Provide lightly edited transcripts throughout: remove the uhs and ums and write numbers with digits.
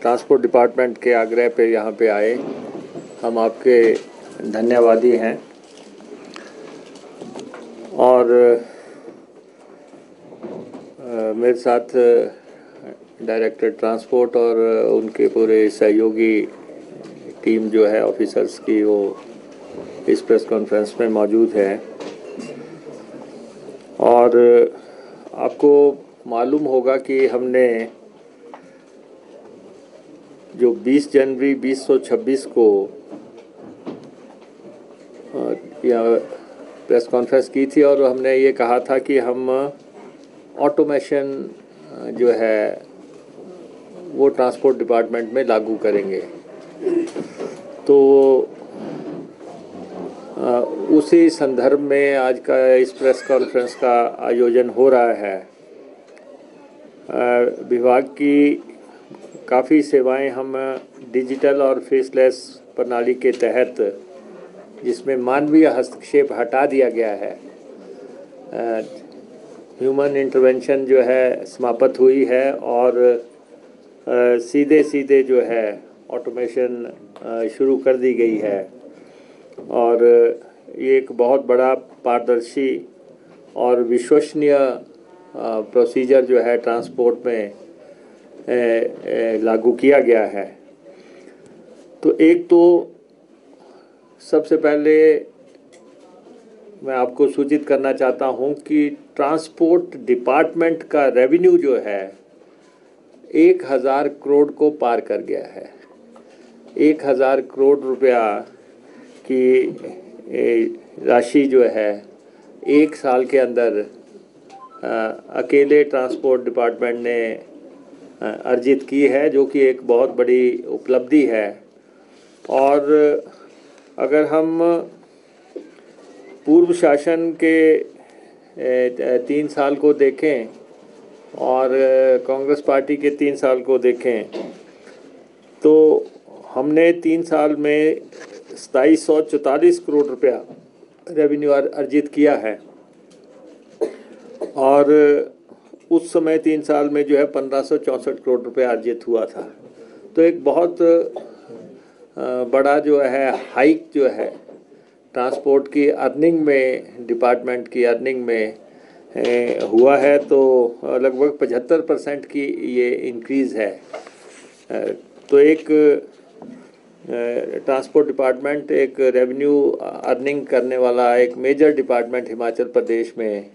Transport department के आग्रह पे यहाँ पे आए, हम आपके धन्यवादी हैं। और मेरे साथ डायरेक्टर ट्रांसपोर्ट और उनके पूरे सहयोगी टीम जो है ऑफिसर्स की, वो इस प्रेस कॉन्फ्रेंस में मौजूद है। और आपको मालूम होगा कि हमने जो 20 जनवरी 2026 को यह प्रेस कॉन्फ्रेंस की थी और हमने ये कहा था कि हम ऑटोमेशन जो है वो ट्रांसपोर्ट डिपार्टमेंट में लागू करेंगे। तो उसी संदर्भ में आज का इस प्रेस कॉन्फ्रेंस का आयोजन हो रहा है। विभाग की काफ़ी सेवाएं हम डिजिटल और फेसलेस प्रणाली के तहत, जिसमें मानवीय हस्तक्षेप हटा दिया गया है, ह्यूमन इंटरवेंशन जो है समाप्त हुई है और सीधे जो है ऑटोमेशन शुरू कर दी गई है। और ये एक बहुत बड़ा पारदर्शी और विश्वसनीय प्रोसीजर जो है ट्रांसपोर्ट में लागू किया गया है। तो एक तो सबसे पहले मैं आपको सूचित करना चाहता हूं कि ट्रांसपोर्ट डिपार्टमेंट का रेवेन्यू जो है 1000 करोड़ को पार कर गया है। 1000 करोड़ रुपया की राशि जो है एक साल के अंदर अकेले ट्रांसपोर्ट डिपार्टमेंट ने अर्जित की है, जो कि एक बहुत बड़ी उपलब्धि है। और अगर हम पूर्व शासन के 3 साल को देखें और कांग्रेस पार्टी के 3 साल को देखें, तो हमने 3 साल में 2744 करोड़ रुपया रेवेन्यू अर्जित किया है। और उस समय 3 साल में जो है 1564 करोड़ रुपया अर्जित हुआ था। तो एक बहुत बड़ा जो है हाइक जो है ट्रांसपोर्ट की अर्निंग में, डिपार्टमेंट की अर्निंग में हुआ है। तो लगभग 75% की ये इंक्रीज़ है। तो एक ट्रांसपोर्ट डिपार्टमेंट एक रेवेन्यू अर्निंग करने वाला एक मेजर डिपार्टमेंट हिमाचल प्रदेश में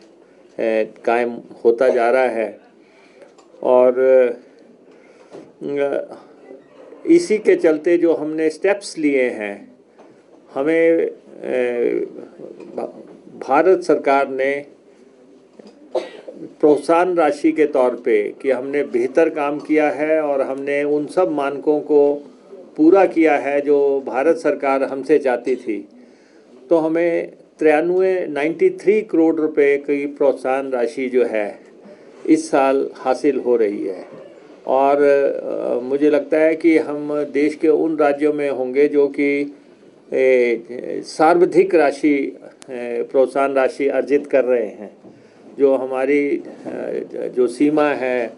कायम होता जा रहा है। और इसी के चलते जो हमने स्टेप्स लिए हैं, हमें भारत सरकार ने प्रोत्साहन राशि के तौर पे कि हमने बेहतर काम किया है और हमने उन सब मानकों को पूरा किया है जो भारत सरकार हमसे चाहती थी, तो हमें 93 करोड़ रुपए की प्रोत्साहन राशि जो है इस साल हासिल हो रही है। और मुझे लगता है कि हम देश के उन राज्यों में होंगे जो कि सर्वाधिक राशि प्रोत्साहन राशि अर्जित कर रहे हैं। जो हमारी जो सीमा है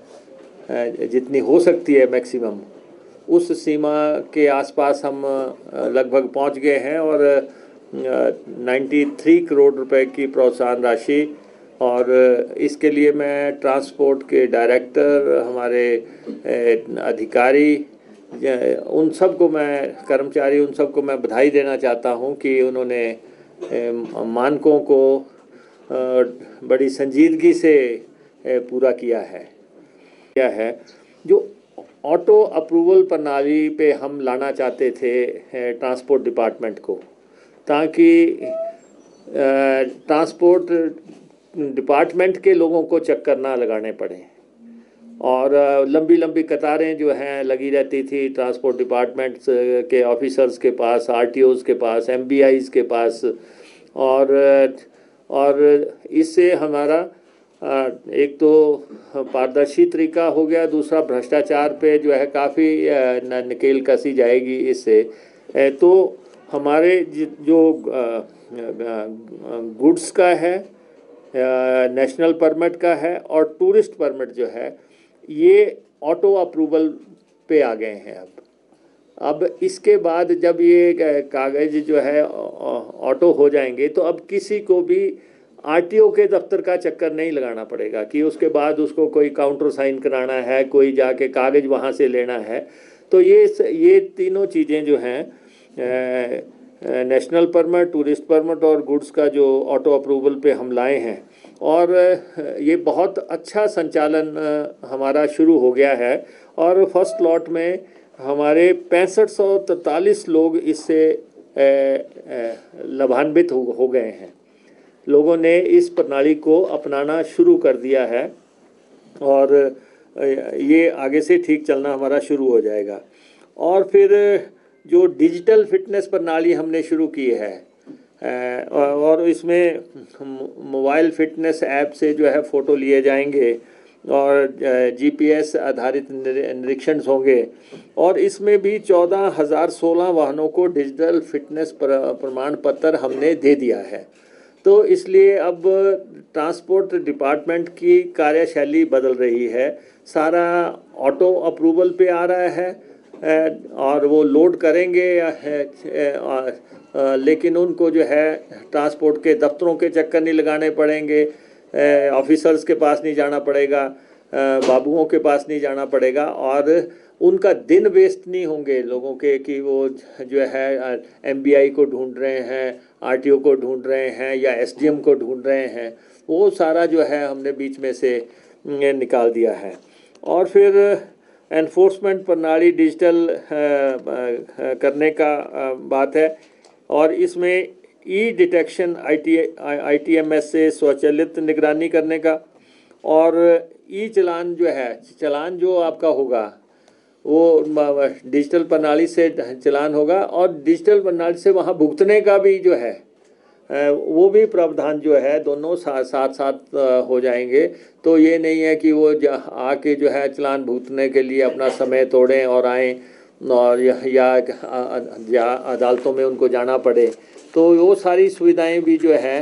जितनी हो सकती है मैक्सिमम, उस सीमा के आसपास हम लगभग पहुंच गए हैं। और 93 करोड़ रुपए की प्रोत्साहन राशि, और इसके लिए मैं ट्रांसपोर्ट के डायरेक्टर, हमारे अधिकारी, उन सब को मैं, कर्मचारी, उन सब को मैं बधाई देना चाहता हूं कि उन्होंने मानकों को बड़ी संजीदगी से पूरा किया है। जो ऑटो अप्रूवल प्रणाली पे हम लाना चाहते थे ट्रांसपोर्ट डिपार्टमेंट को, ताकि ट्रांसपोर्ट डिपार्टमेंट के लोगों को चक्कर ना लगाने पड़े। और लंबी लंबी कतारें जो हैं लगी रहती थी ट्रांसपोर्ट डिपार्टमेंट के ऑफिसर्स के पास, आरटीओज़ के पास, एमबीआईज़ के पास। और इससे हमारा एक तो पारदर्शी तरीका हो गया, दूसरा भ्रष्टाचार पे जो है काफ़ी नकेल कसी जाएगी इससे। तो हमारे जो गुड्स का है, नेशनल परमिट का है और टूरिस्ट परमिट जो है, ये ऑटो अप्रूवल पे आ गए हैं। अब इसके बाद जब ये कागज़ जो है ऑटो हो जाएंगे तो अब किसी को भी आरटीओ के दफ्तर का चक्कर नहीं लगाना पड़ेगा कि उसके बाद उसको कोई काउंटर साइन कराना है, कोई जाके कागज़ वहाँ से लेना है। तो ये तीनों चीज़ें जो हैं, नेशनल परमिट, टूरिस्ट परमिट और गुड्स का जो ऑटो अप्रूवल पे हम लाए हैं, और ये बहुत अच्छा संचालन हमारा शुरू हो गया है। और फर्स्ट लॉट में हमारे 6543 लोग इससे लाभान्वित हो गए हैं। लोगों ने इस प्रणाली को अपनाना शुरू कर दिया है और ये आगे से ठीक चलना हमारा शुरू हो जाएगा। और फिर जो डिजिटल फिटनेस प्रणाली हमने शुरू की है, और इसमें मोबाइल फिटनेस ऐप से जो है फ़ोटो लिए जाएंगे और जीपीएस आधारित निरीक्षण होंगे, और इसमें भी 14,016 वाहनों को डिजिटल फिटनेस प्रमाण पत्र हमने दे दिया है। तो इसलिए अब ट्रांसपोर्ट डिपार्टमेंट की कार्यशैली बदल रही है। सारा ऑटो अप्रूवल पे आ रहा है और वो लोड करेंगे, लेकिन उनको जो है ट्रांसपोर्ट के दफ्तरों के चक्कर नहीं लगाने पड़ेंगे, ऑफिसर्स के पास नहीं जाना पड़ेगा, बाबुओं के पास नहीं जाना पड़ेगा, और उनका दिन वेस्ट नहीं होंगे लोगों के कि वो जो है एमबीआई को ढूंढ रहे हैं, आरटीओ को ढूंढ रहे हैं या एसडीएम को ढूंढ रहे हैं। वो सारा जो है हमने बीच में से निकाल दिया है। और फिर एनफोर्समेंट प्रणाली डिजिटल करने का बात है, और इसमें ई डिटेक्शन आईटीएमएस से स्वचालित निगरानी करने का, और ई चलान जो है, चलान जो आपका होगा वो डिजिटल प्रणाली से चलान होगा, और डिजिटल प्रणाली से वहाँ भुगतने का भी जो है वो भी प्रावधान जो है दोनों साथ हो जाएंगे। तो ये नहीं है कि वो आके जो है चलान भुगतने के लिए अपना समय तोड़ें और आएँ और या अदालतों में उनको जाना पड़े। तो वो सारी सुविधाएं भी जो है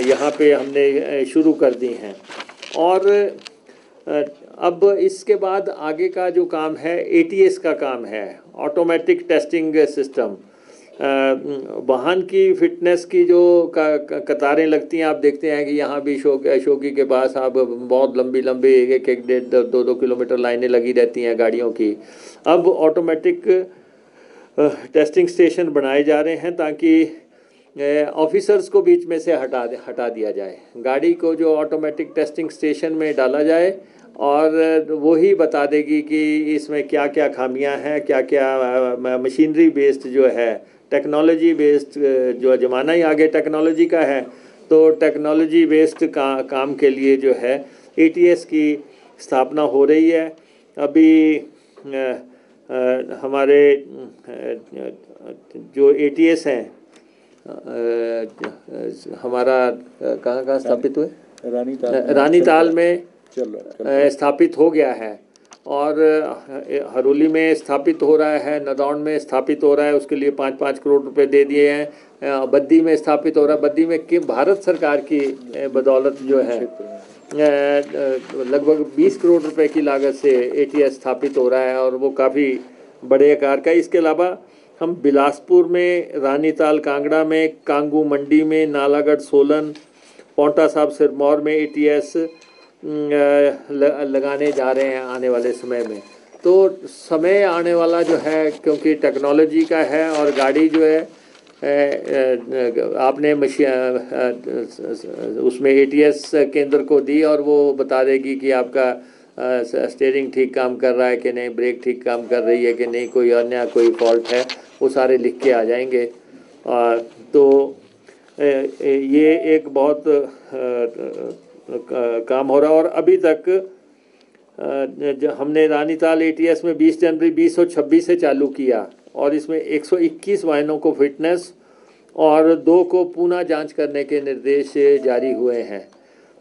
यहाँ पे हमने शुरू कर दी हैं। और अब इसके बाद आगे का जो काम है एटीएस का काम है, ऑटोमेटिक टेस्टिंग सिस्टम। वाहन की फिटनेस की जो कतारें लगती हैं, आप देखते हैं कि यहाँ भी शोकी के पास आप बहुत लंबी 1-1.5-2 किलोमीटर लाइनें लगी रहती हैं गाड़ियों की। अब ऑटोमेटिक टेस्टिंग स्टेशन बनाए जा रहे हैं ताकि ऑफिसर्स को बीच में से हटा दिया जाए। गाड़ी को जो ऑटोमेटिक टेस्टिंग स्टेशन में डाला जाए और वही बता देगी कि इसमें क्या क्या खामियां हैं, क्या क्या मशीनरी बेस्ड जो है, टेक्नोलॉजी बेस्ड, जो ज़माना ही आगे टेक्नोलॉजी का है, तो टेक्नोलॉजी बेस्ड काम के लिए जो है एटीएस की स्थापना हो रही है। अभी हमारे जो एटीएस हैं हमारा कहाँ स्थापित हुए, रानीताल में स्थापित हो गया है, और हरोली में स्थापित हो रहा है, नदौन में स्थापित हो रहा है, उसके लिए 5-5 करोड़ रुपए दे दिए हैं। बद्दी में स्थापित हो रहा है। बद्दी में कि भारत सरकार की बदौलत जो है लगभग 20 करोड़ रुपए की लागत से एटीएस स्थापित हो रहा है, और वो काफ़ी बड़े आकार का। इसके अलावा हम बिलासपुर में, रानीताल कांगड़ा में, कांगू मंडी में, नालागढ़ सोलन, पांवटा साहिब सिरमौर में एटीएस लगाने जा रहे हैं आने वाले समय में। तो समय आने वाला जो है, क्योंकि टेक्नोलॉजी का है, और गाड़ी जो है आपने उसमें एटीएस केंद्र को दी और वो बता देगी कि आपका स्टीयरिंग ठीक काम कर रहा है कि नहीं, ब्रेक ठीक काम कर रही है कि नहीं, कोई अन्य कोई फॉल्ट है, वो सारे लिख के आ जाएंगे। तो ये एक बहुत काम हो रहा है। और अभी तक हमने रानीताल एटीएस में 20 जनवरी 2026 से चालू किया, और इसमें 121 वाहनों को फिटनेस और 2 को पुनः जांच करने के निर्देश जारी हुए हैं।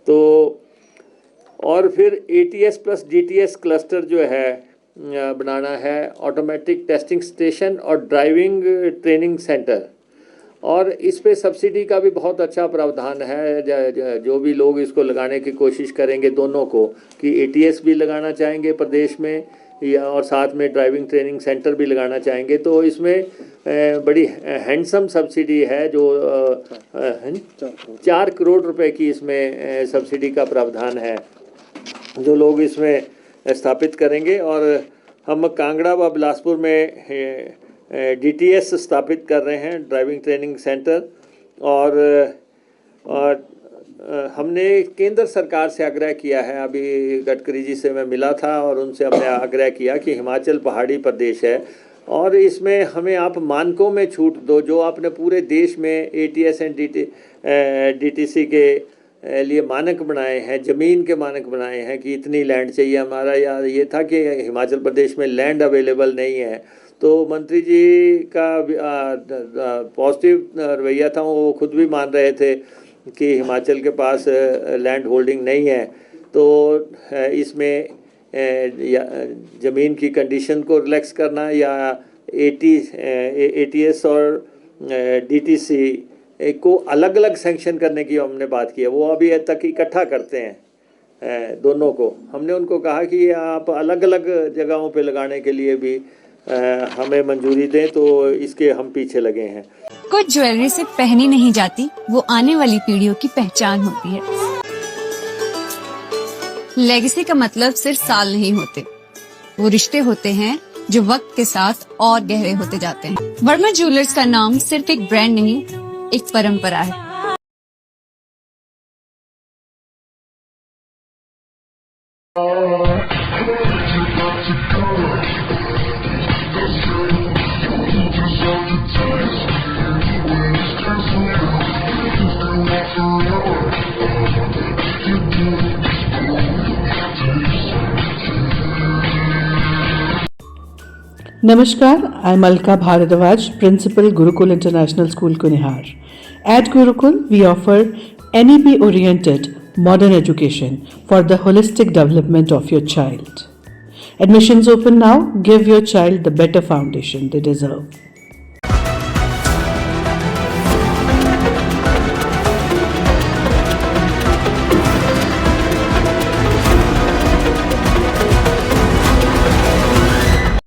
तो और फिर एटीएस प्लस डीटीएस क्लस्टर जो है बनाना है, ऑटोमेटिक टेस्टिंग स्टेशन और ड्राइविंग ट्रेनिंग सेंटर। और इस पे सब्सिडी का भी बहुत अच्छा प्रावधान है। जो भी लोग इसको लगाने की कोशिश करेंगे, दोनों को, कि ATS भी लगाना चाहेंगे प्रदेश में या और साथ में ड्राइविंग ट्रेनिंग सेंटर भी लगाना चाहेंगे, तो इसमें बड़ी हैंडसम सब्सिडी है, जो 4 करोड़ रुपए की इसमें सब्सिडी का प्रावधान है जो लोग इसमें स्थापित करेंगे। और हम कांगड़ा व बिलासपुर में DTS स्थापित कर रहे हैं, ड्राइविंग ट्रेनिंग सेंटर। और हमने केंद्र सरकार से आग्रह किया है, अभी गडकरी जी से मैं मिला था और उनसे हमने आग्रह किया कि हिमाचल पहाड़ी प्रदेश है और इसमें हमें आप मानकों में छूट दो, जो आपने पूरे देश में ATS एंड DTC के लिए मानक बनाए हैं, ज़मीन के मानक बनाए हैं कि इतनी लैंड चाहिए। हमारा यार ये था कि हिमाचल प्रदेश में लैंड अवेलेबल नहीं है, तो मंत्री जी का पॉजिटिव रवैया था, वो खुद भी मान रहे थे कि हिमाचल के पास लैंड होल्डिंग नहीं है। तो इसमें ज़मीन की कंडीशन को रिलैक्स करना या ATS और DTC को अलग अलग सैंक्शन करने की हमने बात की है। वो अभी तक इकट्ठा करते हैं दोनों को। हमने उनको कहा कि आप अलग अलग जगहों पे लगाने के लिए भी हमें मंजूरी दें, तो इसके हम पीछे लगे हैं। कुछ ज्वेलरी सिर्फ पहनी नहीं जाती, वो आने वाली पीढ़ियों की पहचान होती है। लेगेसी का मतलब सिर्फ साल नहीं होते, वो रिश्ते होते हैं जो वक्त के साथ और गहरे होते जाते हैं। वर्मा ज्वेलर्स का नाम सिर्फ एक ब्रांड नहीं, एक परंपरा है। Namaskar, I'm Alka Bharadwaj, Principal Gurukul International School, Kunihar. At Gurukul, we offer NEP-oriented modern education for the holistic development of your child. Admissions open now. Give your child the better foundation they deserve.